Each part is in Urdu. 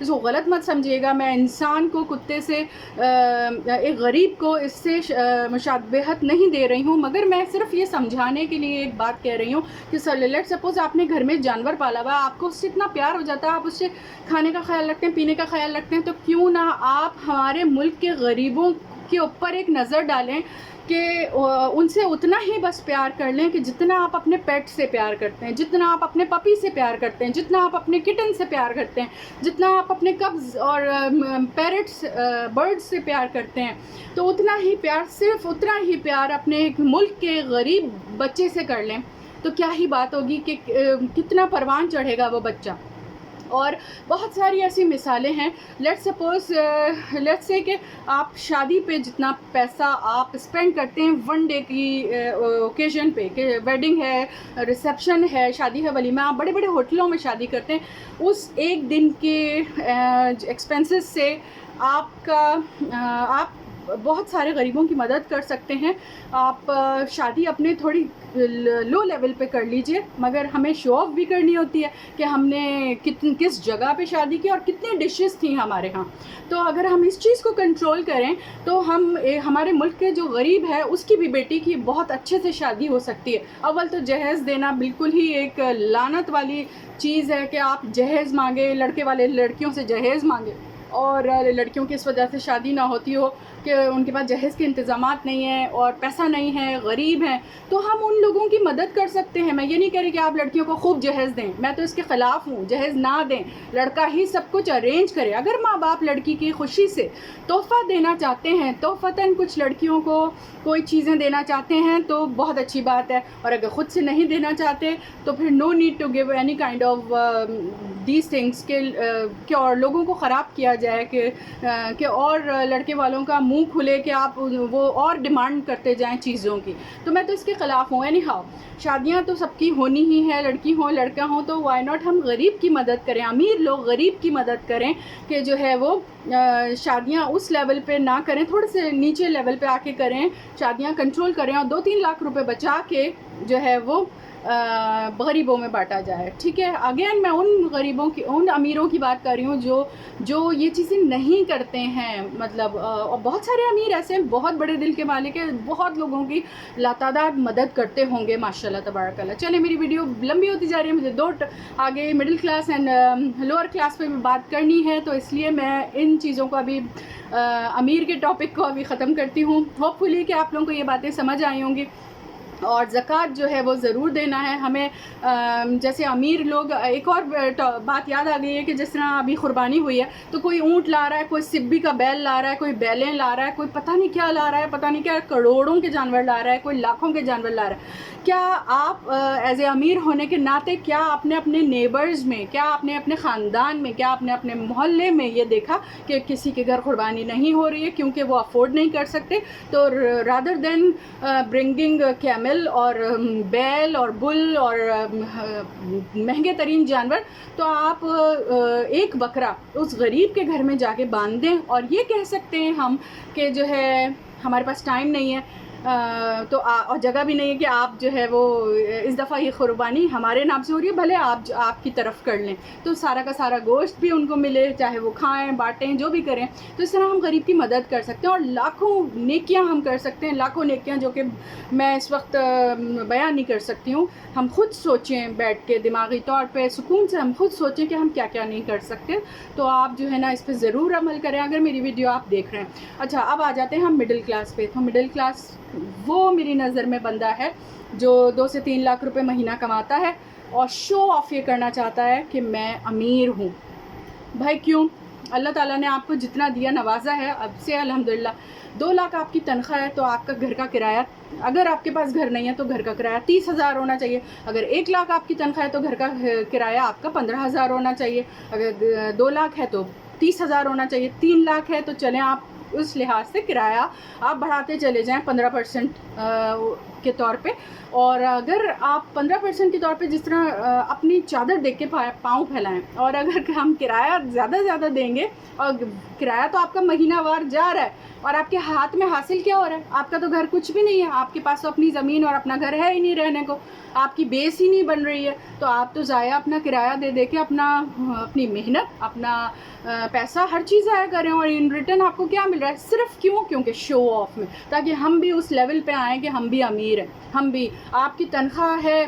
اس کو غلط مت سمجھیے گا، میں انسان کو کتے سے ایک غریب کو اس سے مشابہت نہیں دے رہی ہوں، مگر میں صرف یہ سمجھانے کے لیے ایک بات کہہ رہی ہوں کہ لیٹ سپوز آپ نے گھر میں جانور پالا ہوا ہے، آپ کو اس سے اتنا پیار ہو جاتا ہے، آپ اس سے کھانے کا خیال رکھتے ہیں، پینے کا خیال رکھتے ہیں، تو کیوں نہ آپ ہمارے ملک کے غریبوں کے اوپر ایک نظر ڈالیں کہ ان سے اتنا ہی بس پیار کر لیں کہ جتنا آپ اپنے پیٹ سے پیار کرتے ہیں، جتنا آپ اپنے پپی سے پیار کرتے ہیں، جتنا آپ اپنے کٹن سے پیار کرتے ہیں، جتنا آپ اپنے کبز اور پیرٹس برڈز سے پیار کرتے ہیں، تو اتنا ہی پیار، صرف اتنا ہی پیار اپنے ایک ملک کے غریب بچے سے کر لیں، تو کیا ہی بات ہوگی کہ کتنا پروان چڑھے گا وہ بچہ۔ اور بہت ساری ایسی مثالیں ہیں، لیٹ سے کہ آپ شادی پہ جتنا پیسہ آپ اسپینڈ کرتے ہیں ون ڈے کی اوکیزن پہ، کہ ویڈنگ ہے، ریسیپشن ہے، شادی ہے، ولیمہ، آپ بڑے بڑے ہوٹلوں میں شادی کرتے ہیں، اس ایک دن کے ایکسپینسز سے آپ بہت سارے غریبوں کی مدد کر سکتے ہیں۔ آپ شادی اپنے تھوڑی لو لیول پہ کر لیجئے، مگر ہمیں شو آف بھی کرنی ہوتی ہے کہ ہم نے کس جگہ پہ شادی کی اور کتنی ڈشز تھیں ہمارے ہاں۔ تو اگر ہم اس چیز کو کنٹرول کریں تو ہمارے ملک کے جو غریب ہے اس کی بھی بیٹی کی بہت اچھے سے شادی ہو سکتی ہے۔ اول تو جہیز دینا بالکل ہی ایک لعنت والی چیز ہے کہ آپ جہیز مانگے، لڑکے والے لڑکیوں سے جہیز مانگے، اور لڑکیوں کی اس وجہ سے شادی نہ ہوتی ہو کہ ان کے پاس جہیز کے انتظامات نہیں ہیں اور پیسہ نہیں ہے، غریب ہیں، تو ہم ان لوگوں کی مدد کر سکتے ہیں۔ میں یہ نہیں کہہ رہی کہ آپ لڑکیوں کو خوب جہیز دیں، میں تو اس کے خلاف ہوں، جہیز نہ دیں، لڑکا ہی سب کچھ ارینج کرے۔ اگر ماں باپ لڑکی کی خوشی سے تحفہ دینا چاہتے ہیں، تحفتاً کچھ لڑکیوں کو کوئی چیزیں دینا چاہتے ہیں تو بہت اچھی بات ہے، اور اگر خود سے نہیں دینا چاہتے تو پھر no need to give any kind of these things کہ اور لوگوں کو خراب کیا جائے کہ اور لڑکے والوں کا منہ کھلے کہ آپ وہ اور ڈیمانڈ کرتے جائیں چیزوں کی، تو میں تو اس کے خلاف ہوں۔ اینی ہاؤ شادیاں تو سب کی ہونی ہی ہے، لڑکی ہوں لڑکا ہوں، تو وائی ناٹ ہم غریب کی مدد کریں، امیر لوگ غریب کی مدد کریں کہ جو ہے وہ شادیاں اس لیول پہ نہ کریں، تھوڑے سے نیچے لیول پہ آ کے کریں، شادیاں کنٹرول کریں، اور 2-3 لاکھ روپے بچا کے جو ہے وہ غریبوں میں بانٹا جائے، ٹھیک ہے۔ اگین میں ان امیروں کی بات کر رہی ہوں جو یہ چیزیں نہیں کرتے ہیں، مطلب اور بہت سارے امیر ایسے ہیں، بہت بڑے دل کے مالک ہیں، بہت لوگوں کی لاتعداد مدد کرتے ہوں گے ماشاءاللہ تبارک اللہ۔ چلیں میری ویڈیو لمبی ہوتی جا رہی ہے، مجھے آگے middle class and lower class پہ بھی بات کرنی ہے، تو اس لیے میں ان چیزوں کو ابھی امیر کے ٹاپک کو ابھی ختم کرتی ہوں۔ ہوپ فلی کہ آپ لوگوں کو یہ باتیں سمجھ آئی ہوں گی، اور زکوٰۃ جو ہے وہ ضرور دینا ہے ہمیں۔ جیسے امیر لوگ، ایک اور بات یاد آ گئی ہے کہ جس طرح ابھی قربانی ہوئی ہے تو کوئی اونٹ لا رہا ہے، کوئی سبی کا بیل لا رہا ہے، کوئی بیلیں لا رہا ہے، کوئی پتہ نہیں کیا لا رہا ہے، پتہ نہیں کیا کروڑوں کے جانور لا رہا ہے، کوئی لاکھوں کے جانور لا رہا ہے۔ کیا آپ ایز اے امیر ہونے کے ناطے کیا آپ نے اپنے نیبرز میں، کیا آپ نے اپنے خاندان میں، کیا آپ نے اپنے محلے میں یہ دیکھا کہ کسی کے گھر قربانی نہیں ہو رہی ہے کیونکہ وہ افورڈ نہیں کر سکتے؟ تو رادر دین برنگنگ کیمل اور بیل اور بل اور مہنگے ترین جانور، تو آپ ایک بکرا اس غریب کے گھر میں جا کے باندھ دیں، اور یہ کہہ سکتے ہیں ہم کہ جو ہے ہمارے پاس ٹائم نہیں ہے تو اور جگہ بھی نہیں ہے کہ آپ جو ہے وہ اس دفعہ یہ قربانی ہمارے نام سے ہو رہی ہے، بھلے آپ کی طرف کر لیں، تو سارا کا سارا گوشت بھی ان کو ملے، چاہے وہ کھائیں بانٹیں جو بھی کریں، تو اس طرح ہم غریب کی مدد کر سکتے ہیں، اور لاکھوں نیکیاں ہم کر سکتے ہیں، لاکھوں نیکیاں جو کہ میں اس وقت بیان نہیں کر سکتی ہوں۔ ہم خود سوچیں بیٹھ کے، دماغی طور پہ سکون سے ہم خود سوچیں کہ ہم کیا کیا نہیں کر سکتے، تو آپ جو ہے نا اس پہ ضرور عمل کریں اگر میری ویڈیو آپ دیکھ رہے ہیں۔ اچھا اب آ جاتے ہیں ہم مڈل کلاس پہ۔ تو مڈل کلاس وہ میری نظر میں بندہ ہے جو 2 سے 3 لاکھ روپے مہینہ کماتا ہے اور شو آف یہ کرنا چاہتا ہے کہ میں امیر ہوں۔ بھائی کیوں؟ اللہ تعالیٰ نے آپ کو جتنا دیا نوازا ہے اب سے الحمدللہ۔ 2 لاکھ آپ کی تنخواہ ہے تو آپ کا گھر کا کرایہ، اگر آپ کے پاس گھر نہیں ہے تو گھر کا کرایہ 30,000 ہونا چاہیے، اگر 1 لاکھ آپ کی تنخواہ ہے تو گھر کا کرایہ آپ کا 15,000 ہونا چاہیے، اگر 2 لاکھ ہے تو 30,000 ہونا چاہیے، 3 لاکھ ہے تو چلیں آپ اس لحاظ سے کرایہ آپ بڑھاتے چلے جائیں 15%، کے طور پہ. اور اگر آپ 15% کے طور پہ جس طرح اپنی چادر دیکھ کے پاؤں پھیلائیں, اور اگر ہم کرایہ زیادہ دیں گے, اور کرایہ تو آپ کا مہینہ وار جا رہا ہے, اور آپ کے ہاتھ میں حاصل کیا ہو رہا ہے؟ آپ کا تو گھر کچھ بھی نہیں ہے, آپ کے پاس تو اپنی زمین اور اپنا گھر ہے ہی نہیں رہنے کو, آپ کی بیس ہی نہیں بن رہی ہے. تو آپ تو ضائع اپنا کرایہ دے کے اپنی محنت, اپنا پیسہ, ہر چیز ضائع کر رہے ہیں, اور ان ریٹرن آپ کو کیا مل رہا ہے؟ صرف کیونکہ شو آف میں, تاکہ ہم بھی اس لیول پہ آئیں کہ ہم بھی امیر ہیں. ہم بھی, آپ کی تنخواہ ہے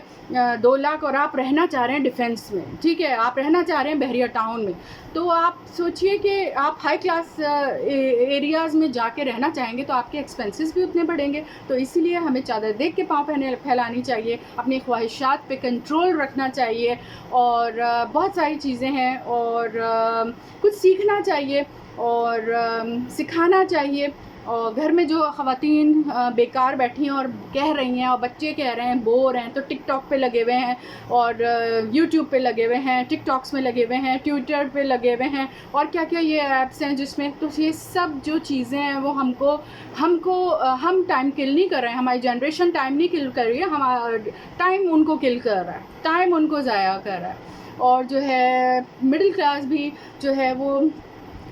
2 لاکھ اور آپ رہنا چاہ رہے ہیں ڈیفینس میں, ٹھیک ہے, آپ رہنا چاہ رہے ہیں بحریہ ٹاؤن میں, تو آپ سوچئے کہ آپ ہائی کلاس ایریاز میں جا کے رہنا چاہیں گے تو آپ کے ایکسپنسز بھی اتنے بڑھیں گے. تو اسی لیے ہمیں چادر دیکھ کے پاؤں پھیلانی چاہیے, اپنی خواہشات پہ کنٹرول رکھنا چاہیے, اور بہت ساری چیزیں ہیں, اور کچھ سیکھنا چاہیے اور سکھانا چاہیے. اور گھر میں جو خواتین بیکار بیٹھی ہیں اور کہہ رہی ہیں, اور بچے کہہ رہے ہیں بور ہیں, تو ٹک ٹاک پہ لگے ہوئے ہیں, اور یوٹیوب پہ لگے ہوئے ہیں, ٹک ٹاکس میں لگے ہوئے ہیں, ٹویٹر پہ لگے ہوئے ہیں, اور کیا یہ ایپس ہیں جس میں, تو یہ سب جو چیزیں ہیں وہ ہم ٹائم کل نہیں کر رہے ہیں, ہماری جنریشن ٹائم نہیں کل کر رہی ہے, ہمارا ٹائم ان کو کل کر رہا ہے, ٹائم ان کو ضائع کر رہا ہے. اور جو ہے مڈل کلاس بھی جو ہے وہ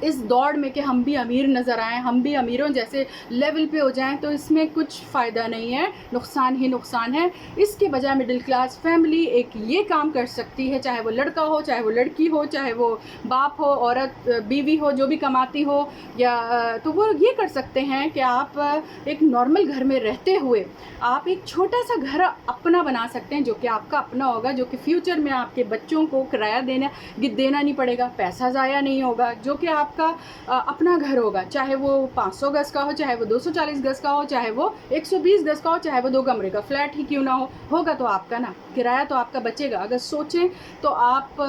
اس دوڑ میں کہ ہم بھی امیر نظر آئیں, ہم بھی امیروں جیسے لیول پہ ہو جائیں, تو اس میں کچھ فائدہ نہیں ہے, نقصان ہی نقصان ہے. اس کے بجائے مڈل کلاس فیملی ایک یہ کام کر سکتی ہے, چاہے وہ لڑکا ہو, چاہے وہ لڑکی ہو, چاہے وہ باپ ہو, عورت بیوی ہو جو بھی کماتی ہو, یا تو وہ یہ کر سکتے ہیں کہ آپ ایک نارمل گھر میں رہتے ہوئے آپ ایک چھوٹا سا گھر اپنا بنا سکتے ہیں, جو کہ آپ کا اپنا ہوگا, جو کہ فیوچر میں آپ کے بچوں کو کرایہ دینا نہیں پڑے گا, پیسہ ضائع نہیں ہوگا, جو کہ آپ کا اپنا گھر ہوگا, چاہے وہ 500 گز کا ہو, چاہے وہ 240 گز کا ہو, چاہے وہ 120 گز کا ہو, چاہے وہ 2 کمرے کا فلیٹ ہی کیوں نہ ہو, ہوگا تو آپ کا نا, کرایہ تو آپ کا بچے گا. اگر سوچیں تو آپ,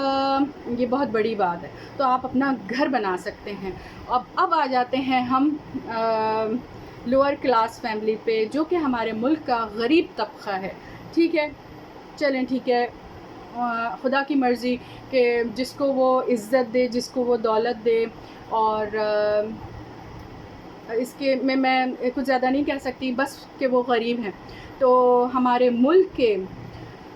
یہ بہت بڑی بات ہے, تو آپ اپنا گھر بنا سکتے ہیں. اب آ جاتے ہیں ہم لوور کلاس فیملی پہ, جو کہ ہمارے ملک کا غریب طبقہ ہے. ٹھیک ہے, چلیں ٹھیک ہے, خدا کی مرضی کہ جس کو وہ عزت دے, جس کو وہ دولت دے. اور اس کے میں کچھ زیادہ نہیں کہہ سکتی, بس کہ وہ غریب ہیں. تو ہمارے ملک کے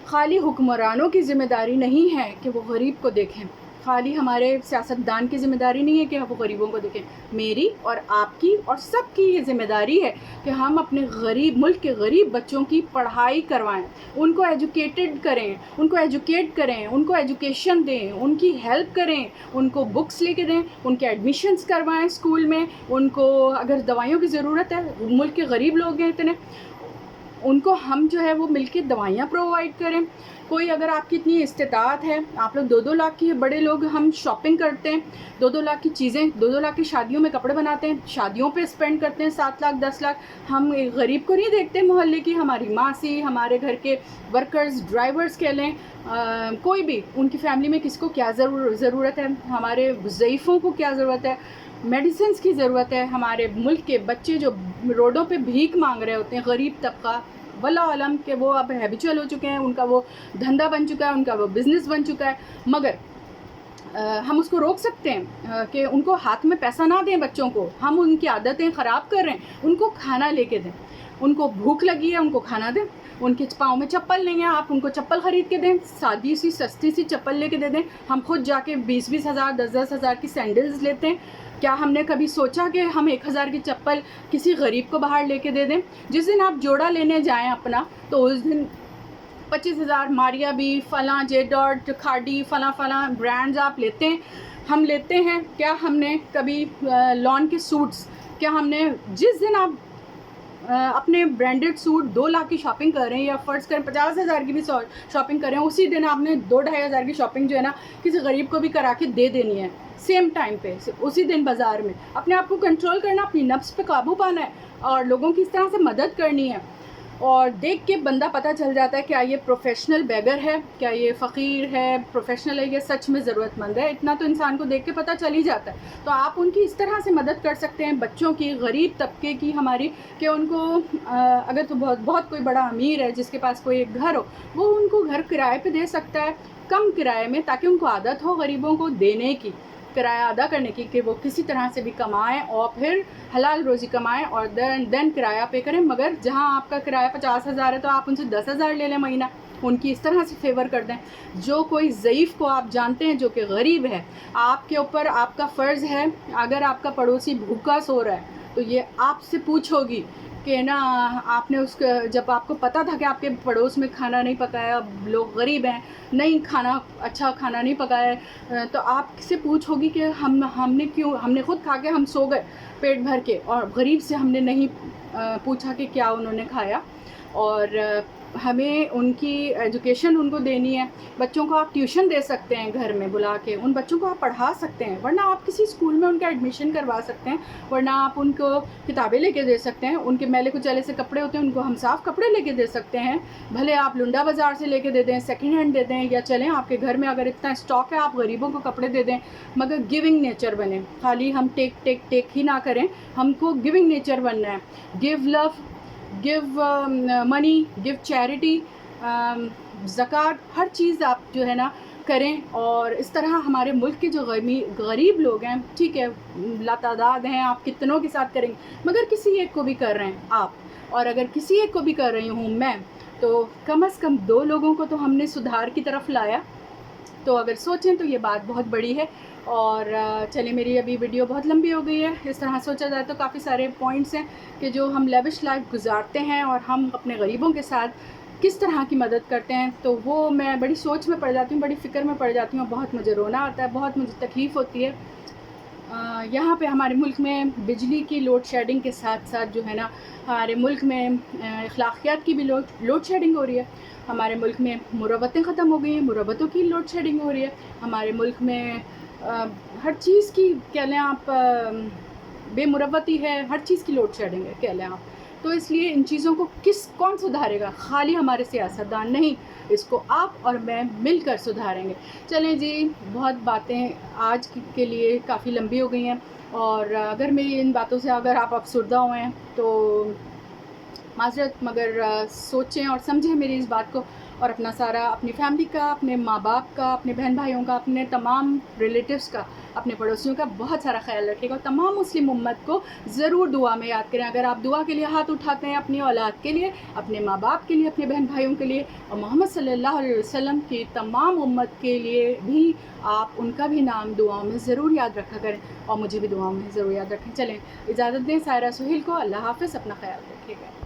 خالی حکمرانوں کی ذمہ داری نہیں ہے کہ وہ غریب کو دیکھیں, خالی ہمارے سیاستدان کی ذمہ داری نہیں ہے کہ وہ غریبوں کو دیکھیں. میری اور آپ کی اور سب کی یہ ذمہ داری ہے کہ ہم اپنے ملک کے غریب بچوں کی پڑھائی کروائیں, ان کو ایجوکیٹ کریں, ان کو ایجوکیشن دیں, ان کی ہیلپ کریں, ان کو بکس لے کے دیں, ان کے ایڈمیشنز کروائیں اسکول میں, ان کو اگر دوائیوں کی ضرورت ہے, ملک کے غریب لوگ ہیں اتنے, ان کو ہم جو ہے وہ مل کے دوائیاں پرووائڈ کریں. کوئی اگر آپ کی اتنی استطاعت ہے, آپ لوگ 2-2 لاکھ کی, بڑے لوگ ہم شاپنگ کرتے ہیں, 2-2 لاکھ کی چیزیں, 2-2 لاکھ کی شادیوں میں کپڑے بناتے ہیں, شادیوں پہ اسپینڈ کرتے ہیں 7 لاکھ 10 لاکھ. ہم غریب کو نہیں دیکھتے محلے کی, ہماری ماسی, ہمارے گھر کے ورکرز, ڈرائیورز کہہ لیں, کوئی بھی, ان کی فیملی میں کس کو کیا ضرورت ہے, ہمارے ضعیفوں کو کیا ضرورت ہے, میڈیسنز کی ضرورت ہے. ہمارے ملک کے بچے جو روڈوں پہ بھیک مانگ رہے ہوتے ہیں, غریب طبقہ, واللہ عالم کہ وہ اب ہیبیچول ہو چکے ہیں, ان کا وہ دھندا بن چکا ہے, ان کا وہ بزنس بن چکا ہے. مگر ہم اس کو روک سکتے ہیں کہ ان کو ہاتھ میں پیسہ نہ دیں بچوں کو, ہم ان کی عادتیں خراب کر رہے ہیں, ان کو کھانا لے کے دیں, ان کو بھوک لگی ہے ان کو کھانا دیں, ان کے پاؤں میں چپل نہیں ہے, آپ ان کو چپل خرید کے دیں, سادی سی سستی سی چپل لے کے دے دیں. ہم خود جا کے 20-20 ہزار 10-10 ہزار کی سینڈلز لیتے ہیں. کیا ہم نے کبھی سوچا کہ ہم 1,000 کی چپل کسی غریب کو باہر لے کے دے دیں؟ جس دن آپ جوڑا لینے جائیں اپنا, تو اس دن 25,000 ماریا بی, فلاں جے ڈاٹ, کھاڈی, فلاں برانڈز آپ لیتے ہیں, ہم لیتے ہیں. کیا ہم نے کبھی لان کے سوٹس, کیا ہم نے, جس دن آپ اپنے برانڈڈ سوٹ 2 لاکھ کی شاپنگ کر رہے ہیں, یا فرض کریں 50,000 کی بھی شاپنگ کر رہے ہیں, اسی دن آپ نے 2-2.5 ہزار کی شاپنگ جو ہے نا کسی غریب کو بھی کرا کے دے دینی ہے, سیم ٹائم پہ, اسی دن بازار میں. اپنے آپ کو کنٹرول کرنا, اپنی نفس پہ قابو پانا ہے, اور لوگوں کی اس طرح سے مدد کرنی ہے. اور دیکھ کے بندہ پتہ چل جاتا ہے کیا یہ پروفیشنل بیگر ہے, کیا یہ فقیر ہے, پروفیشنل ہے, یہ سچ میں ضرورت مند ہے. اتنا تو انسان کو دیکھ کے پتہ چل ہی جاتا ہے. تو آپ ان کی اس طرح سے مدد کر سکتے ہیں, بچوں کی, غریب طبقے کی ہماری, کہ ان کو اگر تو بہت کوئی بڑا امیر ہے جس کے پاس کوئی ایک گھر ہو, وہ ان کو گھر کرائے پہ دے سکتا ہے, کم کرائے میں, تاکہ ان کو عادت ہو غریبوں کو دینے کی. کرایہ ادا کرنے کی کہ وہ کسی طرح سے بھی کمائیں اور پھر حلال روزی کمائیں اور دین کرایہ پے کریں. مگر جہاں آپ کا کرایہ 50,000 ہے تو آپ ان سے 10,000 لے لیں مہینہ, ان کی اس طرح سے فیور کر دیں. جو کوئی ضعیف کو آپ جانتے ہیں جو کہ غریب ہے, آپ کے اوپر آپ کا فرض ہے, اگر آپ کا پڑوسی بھوکا سو رہا ہے تو یہ آپ سے پوچھو گی کہ نا آپ نے اس کا, جب آپ کو پتہ تھا کہ آپ کے پڑوس میں کھانا نہیں پکایا, لوگ غریب ہیں, نہیں کھانا اچھا کھانا نہیں پکایا ہے, تو آپ سے پوچھو گی کہ ہم نے کیوں, ہم نے خود کھا کے ہم سو گئے پیٹ بھر کے, اور غریب سے ہم نے نہیں پوچھا کہ کیا انہوں نے کھایا. اور ہمیں ان کی ایجوکیشن ان کو دینی ہے. بچوں کو آپ ٹیوشن دے سکتے ہیں گھر میں بلا کے, ان بچوں کو آپ پڑھا سکتے ہیں, ورنہ آپ کسی اسکول میں ان کا ایڈمیشن کروا سکتے ہیں, ورنہ آپ ان کو کتابیں لے کے دے سکتے ہیں. ان کے میلے کچیلے سے کپڑے ہوتے ہیں, ان کو ہم صاف کپڑے لے کے دے سکتے ہیں. بھلے آپ لنڈا بازار سے لے کے دے دیں, سیکنڈ ہینڈ دے دیں, یا چلیں آپ کے گھر میں اگر اتنا اسٹاک ہے آپ غریبوں کو کپڑے دے دیں, مگر گیونگ نیچر بنیں. خالی ہم ٹیک ٹیک ٹیک ہی نہ کریں, ہم کو گیونگ نیچر بننا ہے. گیو لو, گیو منی, گیو چیریٹی, زکوٰۃ, ہر چیز آپ جو ہے نا کریں. اور اس طرح ہمارے ملک کے جو غریب لوگ ہیں, ٹھیک ہے لاتعداد ہیں, آپ کتنوں کے ساتھ کریں گے, مگر کسی ایک کو بھی کر رہے ہیں آپ, اور اگر کسی ایک کو بھی کر رہی ہوں میں, تو کم از کم 2 لوگوں کو تو ہم نے سدھار کی طرف لایا. تو اگر سوچیں تو یہ بات بہت بڑی ہے. اور چلیں میری ابھی ویڈیو بہت لمبی ہو گئی ہے. اس طرح سوچا جائے تو کافی سارے پوائنٹس ہیں کہ جو ہم لیوش لائف گزارتے ہیں اور ہم اپنے غریبوں کے ساتھ کس طرح کی مدد کرتے ہیں, تو وہ میں بڑی سوچ میں پڑ جاتی ہوں, بڑی فکر میں پڑ جاتی ہوں, بہت مجھے رونا آتا ہے, بہت مجھے تکلیف ہوتی ہے. یہاں پہ ہمارے ملک میں بجلی کی لوڈ شیڈنگ کے ساتھ ساتھ جو ہے نا ہمارے ملک میں اخلاقیات کی بھی لوڈ شیڈنگ ہو رہی ہے. ہمارے ملک میں مروتیں ختم ہو گئی ہیں, مروتوں کی لوڈ شیڈنگ ہو رہی ہے. ہمارے ملک میں ہر چیز کی کہہ لیں آپ, بے مروتی ہے, ہر چیز کی لوڈ شیڈنگ ہے کہہ لیں آپ. تو اس لیے ان چیزوں کو کون سدھارے گا؟ خالی ہمارے سیاستدان نہیں, اس کو آپ اور میں مل کر سدھاریں گے. چلیں جی, بہت باتیں آج کے لیے کافی لمبی ہو گئی ہیں, اور اگر میری ان باتوں سے اگر آپ افسردہ ہوئے ہیں تو معذرت, مگر سوچیں اور سمجھیں میری اس بات کو, اور اپنا سارا, اپنی فیملی کا, اپنے ماں باپ کا, اپنے بہن بھائیوں کا, اپنے تمام ریلیٹیوز کا, اپنے پڑوسیوں کا بہت سارا خیال رکھیے گا. اور تمام مسلم امت کو ضرور دعا میں یاد کریں. اگر آپ دعا کے لیے ہاتھ اٹھاتے ہیں اپنی اولاد کے لیے, اپنے ماں باپ کے لیے, اپنے بہن بھائیوں کے لیے, اور محمد صلی اللہ علیہ وسلم کی تمام امت کے لیے بھی آپ ان کا بھی نام دعاؤں میں ضرور یاد رکھا کریں, اور مجھے بھی دعاؤں میں ضرور یاد رکھیں. چلیں اجازت دیں سائرہ سہیل کو. اللہ حافظ, اپنا خیال رکھیے گا.